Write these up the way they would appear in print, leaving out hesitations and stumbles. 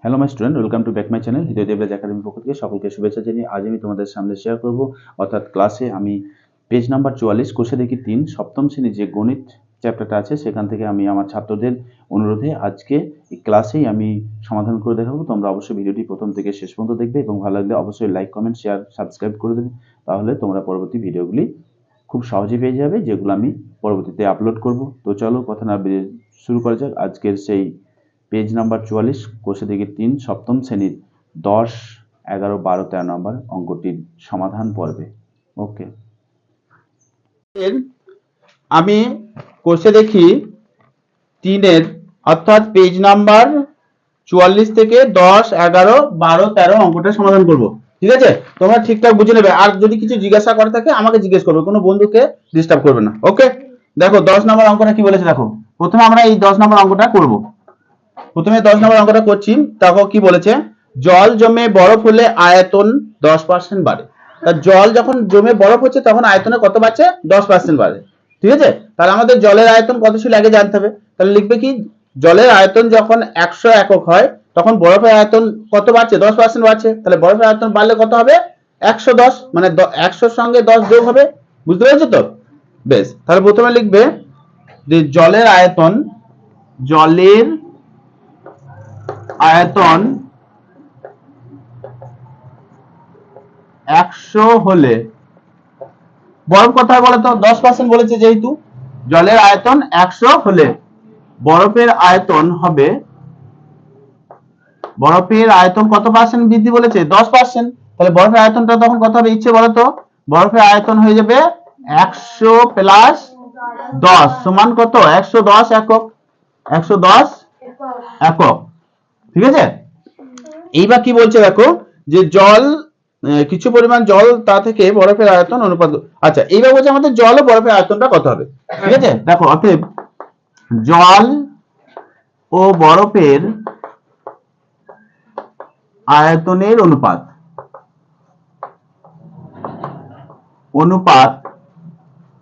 Hello my student, welcome to back my channel Hriday Debraj একাডেমির পক্ষ থেকে সকলকে শুভেচ্ছা জানিয়ে আজ আমি তোমাদের সামনে শেয়ার করব অর্থাৎ ক্লাসে আমি পেজ নাম্বার 44 কোষে দেখি 3 সপ্তম শ্রেণীর যে গণিত চ্যাপ্টারটা আছে সেখান থেকে আমি আমার ছাত্রদের অনুরোধে আজকে এই ক্লাসেই আমি সমাধান করে দেখাবো। তোমরা অবশ্যই ভিডিওটি প্রথম থেকে শেষ পর্যন্ত দেখবে এবং ভালো লাগলে অবশ্যই লাইক, কমেন্ট, শেয়ার, সাবস্ক্রাইব করে দেবে। তাহলে তোমরা পরবর্তী ভিডিওগুলি খুব সহজে পেয়ে যাবে যেগুলো আমি পরবর্তীতে আপলোড করব। তো চলো কথা না বেরিয়ে শুরু করা যাক আজকের সেই পেজ নাম্বার 44 কোষে দেখি 3 সপ্তম শ্রেণীর 10, 11, 12, 13 নম্বর অঙ্কটির সমাধান পর্বে। ওকে, আমি কোষে দেখি 3 অর্থাৎ পেজ নাম্বার 44 থেকে 10, 11, 12, 13 অঙ্কটা সমাধান করব। ঠিক আছে, তোমরা ঠিকঠাক বুঝে নেবে। আর যদি কিছু জিজ্ঞাসা করা থাকে আমাকে জিজ্ঞেস করবে, কোনো বন্ধুকে ডিস্টার্ব করবে না। ওকে, দেখো 10 নম্বর অঙ্কটা কি বলেছে। দেখো প্রথমে আমরা এই 10 নম্বর অঙ্কটা করব। প্রথমে 10 নম্বর অঙ্কটা করছি। দেখো কি বলেছে, জল জমে বরফ হলে আয়তন 10% বাড়ে। তা জল যখন জমে বরফ হচ্ছে তখন আয়তনে কত বাড়ছে? 10% বাড়ে। ঠিক আছে, তাহলে আমাদের জলের আয়তন কত ছিল আগে জানতে হবে। তাহলে লিখবে কি, জলের আয়তন যখন 100 একক হয় তখন বরফের আয়তন কত বাড়ছে? 10% বাড়ছে। তাহলে বরফের আয়তন বাড়লে কত হবে? 110, মানে 100 সঙ্গে 10 যোগ হবে। বুঝতে পেরেছো তো? বেশ, তাহলে প্রথমে লিখবে যে জলের আয়তন 100 হলে বরফ কত হয় বলতো? 10% বলেছে, যেহেতু জলের আয়তন 100 হলে বরফের আয়তন হবে, বরফের আয়তন কত পার্সেন্ট বৃদ্ধি বলেছে? 10%। তাহলে বরফের আয়তনটা তখন কত হবে ইচ্ছে বলতো? বরফের আয়তন হয়ে যাবে 100 প্লাস 10 সমান কত? 110 একক। 110 একক। ঠিক আছে, এইবার কি বলছে দেখো, যে জল কিছু পরিমাণ জল তা থেকে বরফের আয়তন অনুপাত। আচ্ছা, এইবার বলছে আমাদের জল ও বরফের আয়তনটা কত হবে। ঠিক আছে, দেখো অতএব জল ও বরফের আয়তনের অনুপাত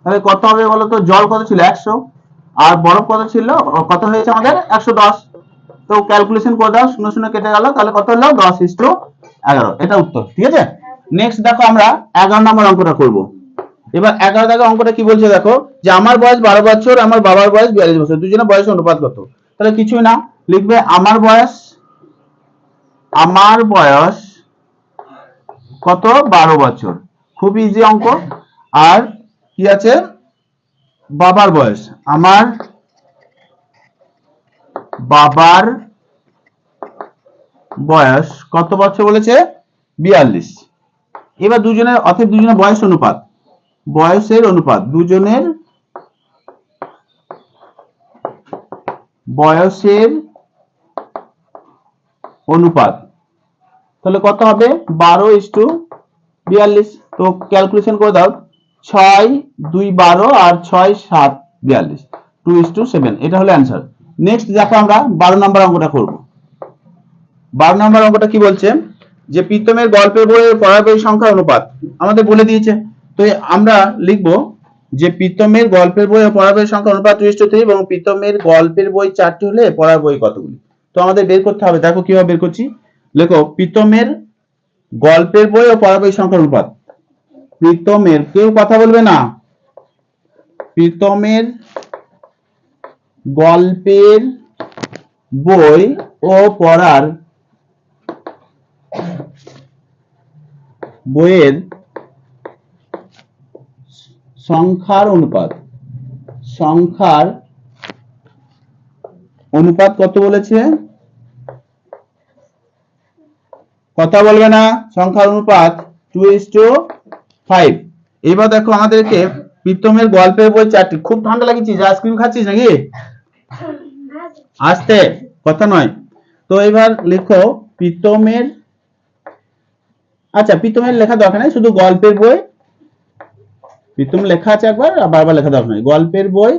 তাহলে কত হবে বলতো? জল কত ছিল? 100, আর বরফ কত ছিল? কত হয়েছে আমাদের? 110। তো ক্যালকুলেশন করে দাও, 0 0 কেটে গেল, তাহলে কত হলো? 10:11। এটা উত্তর। ঠিক আছে, নেক্সট দেখো আমরা 11 নম্বর অঙ্কটা করব। এবার 11 দাগের অঙ্কটা কি বলছে দেখো, যে আমার বয়স 12 বছর, আমার বাবার বয়স 42 বছর, দুজনের বয়সের অনুপাত কত? তাহলে কিছুই না, লিখবে আমার বয়স কত? 12 বছর। খুব ইজি অঙ্ক। আর কি আছে? বাবার বয়স, আমার বাবার বয়স কত বছর বলেছে? 42। এবার দুজনের অর্থাৎ দুজনের বয়সের অনুপাত দুজনের বয়সের অনুপাত তাহলে কত হবে? 12:42। তো ক্যালকুলেশন করে দাও, 6 2 12 আর 6 7 42, 2:7। এটা হলো অ্যান্সার। নেক্সট দেখো আমরা 12 নম্বর অঙ্কটা করব। 12 নম্বর অঙ্কটা কি বলছে, যে প্রীতমের গল্পের বইয়ের পড়ার বই সংখ্যা অনুপাত আমাদের বলে দিয়েছে। তো আমরা লিখব যে প্রীতমের গল্পের বই ও পড়ার বইয়ের সংখ্যা অনুপাত 2:3 এবং প্রীতমের গল্পের বই 4টি হলে পড়ার বই কতগুলি। তো আমাদের বের করতে হবে। দেখো কিভাবে বের করছি, লেখো প্রীতমের গল্পের বই ও পড়ার বই সংখ্যা অনুপাত। প্রীতমের, কেউ কথা বলবে না, প্রীতমের গল্পের বই ও পড়ার বইয়ের সংখ্যার অনুপাত কত বলেছে? কথা বলবে না, সংখ্যার অনুপাত 2:5। এবার দেখো আমাদেরকে প্রীতমের গল্পের বই 4টি। খুব ঠান্ডা লাগছে, আইসক্রিম খাচ্ছিস নাকি? আস্তে, কথা নয়। তো এবার লিখো প্রীতমের, আচ্ছা প্রীতমের লেখা দরকার নেই, শুধু গল্পের বই। প্রীতম লেখা আছে একবার, আর বারবার লেখা দরকার নেই। গল্পের বই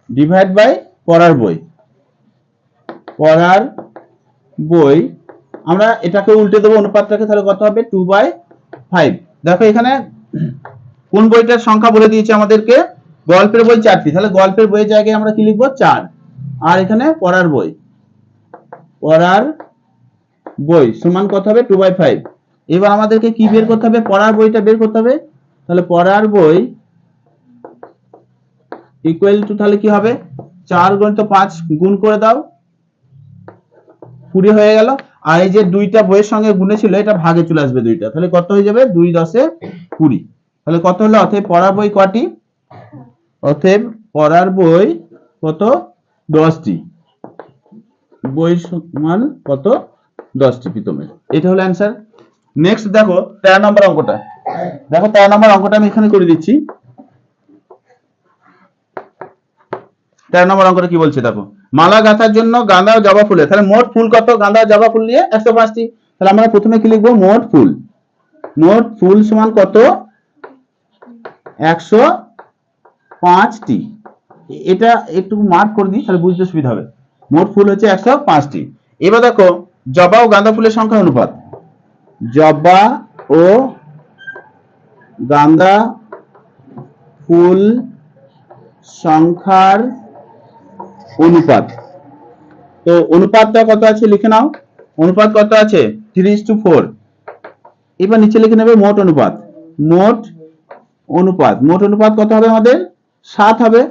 ডিভাইড বাই পড়ার বই আমরা এটাকে উল্টে দেবো অনুপাতটাকে, তাহলে কত হবে? 2/5। দেখো এখানে কোন বইটার সংখ্যা বলে দিয়েছে আমাদেরকে? গল্পের বই 4টি। তাহলে গল্পের বইয়ের জায়গায় আমরা কি লিখবো? 4। আর এখানে পড়ার বই সমান কত হবে 2/5। এবার আমাদেরকে কি বের করতে হবে, পড়ার বইটা বের করতে হবে। তাহলে পড়ার বই ইকুয়াল টু তাহলে কি হবে 4 গুণিত 5 গুণ করে দাও 20 হয়ে গেল। আর এই যে দুইটা বইয়ের সঙ্গে গুণে ছিল এটা ভাগে চলে আসবে দুইটা, তাহলে কত হয়ে যাবে 2 10 20। তাহলে কত হলো, অতএব পড়ার বই কটি, অতএব পড়ার বই কত 10টি, বই সমান কত 10টি প্রীতমের। এটা হলো অ্যান্সার। নেক্সট দেখো 13 নম্বর অঙ্কটা, দেখো 13 নম্বর অঙ্কটা আমি এখানে করে দিচ্ছি। 13 নম্বর অঙ্কটা কি বলছে দেখো, মালা গাঁথার জন্য গাঁদা ও জবা ফুলের, তাহলে মোট ফুল কত, গাঁদা জবা ফুল নিয়ে 105টি। তাহলে আমরা প্রথমে কি লিখবো, মোট ফুল, মোট ফুল সমান কত 105টি। এটা একটু মার্ক করে দিই তাহলে বুঝতে সুবিধা হবে। মোট ফুল হচ্ছে 105টি। এবার দেখো জবা ও গাঁদা ফুলের সংখ্যা অনুপাত, জবা ও গাঁদা ফুল সংখ্যার অনুপাত। তো অনুপাতটা কত আছে লিখে নাও, অনুপাত কত আছে 3:4। এবার নিচে লিখে নেবে মোট অনুপাত, মোট অনুপাত, মোট অনুপাত কত হবে আমাদের 7 হবে,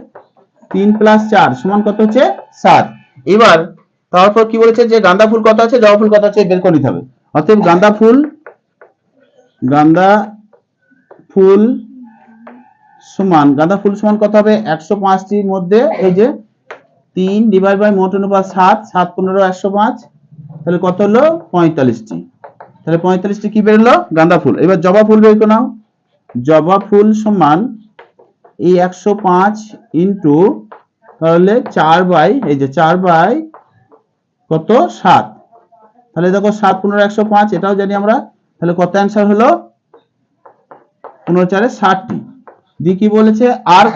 3 + 4 সমান কত হচ্ছে 7। এবার তারপর কি বলেছে যে গাঁদা ফুল কত আছে জবা ফুল কত আছে বের করে নিতে হবে। অতএব গাঁদা ফুল সমান, গাঁদা ফুল সমান কত হবে 105টির মধ্যে এই যে 3 ডিভাইড বাই মোট অনুপাত 7, 7 15 105, তাহলে কত হলো 45টি। তাহলে 45টি কি বেরোলো গাঁদা ফুল। এবার জবা ফুল বের করে নাও, জবা ফুল সমান এই 105 ইন্টু তাহলে 4 বাই এই যে 4 বাই কত 7, তাহলে দেখো 7 15 105 এটাও জানি আমরা, তাহলে কত অ্যান্সার হলো 15 4 60টি। দি কি বলেছে আর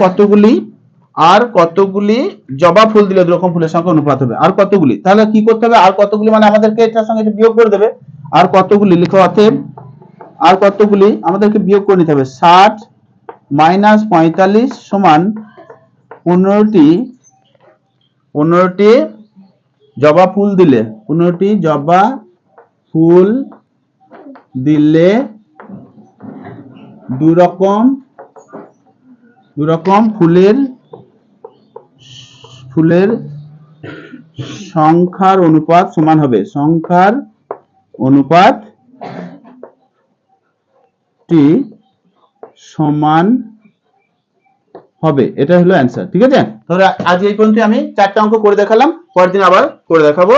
কতগুলি জবা ফুল দিলে দুরকম ফুলের সংখ্যা অনুপাত হবে, আর কতগুলি, তাহলে কি করতে হবে আর কতগুলি মানে আমাদেরকে এটার সঙ্গে এটা বিয়োগ করে দেবে। আর কতগুলি লিখো, অতএব আর কতগুলি আমাদেরকে বিয়োগ করে নিতে হবে, 60 - 45 সমান 15টি জবা ফুল দিলে, 15টি জবা ফুল দিলে দুরকম ফুলের সংখ্যার অনুপাত সমান হবে, সংখ্যার অনুপাতটি সমান হবে। এটা হলো অ্যান্সার। ঠিক আছে, তাহলে আজ এই পর্যন্ত আমি 4টা অঙ্ক করে দেখালাম, পরের দিন আবার করে দেখাবো।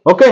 ওকে।